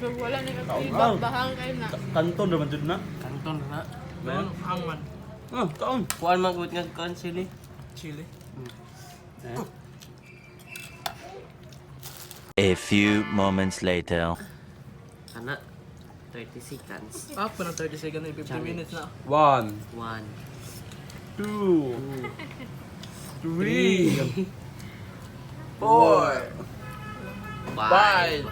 Pag wala ni katibag, bahang kayo na. Kanton naman dyan na. Kanton na. Ben? Hangman. Ah, kaon. Kuan magbuot nga kan sili. Chili. A few moments later. Ana. 30 seconds. Ah, pa ng 30 seconds na 50 minutes na. 1, 1, 2, 3, 4, 5,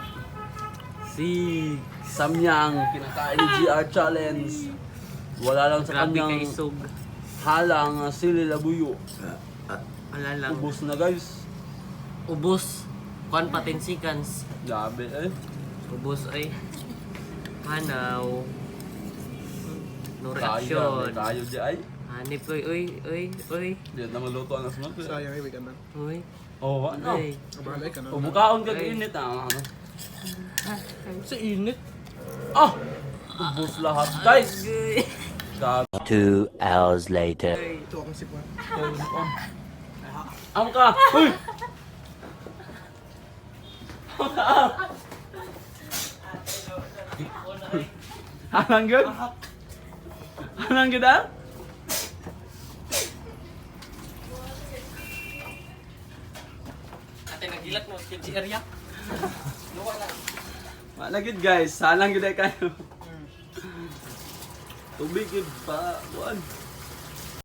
6. Samyang kinakain ni GR Challenge. Wala lang sa Grabe kanyang kay sug. halang sili labuyo. Ala lang. Ubus na guys. Ubos. Kuan pa 10 seconds. Grabe eh. Ubos ay. Hanaw. No Tayo reaction. tayo di ay. Hanip uy. Di na maluto ang asmat. Sayang ibig ka na. Uy. Oh, ano? Ay. Kabalay ka na. O bukaon ka Ay. init ah. Sa init. Ah! Ubus lahat guys. Uy. Grabe. 2 hours later. Ito akong sipa. Ang ka! Uy! Anong good? Anong good ah? Ate nagilat mo si area. Wala good guys, salang good ay kayo. Tubig yun pa. Buwan.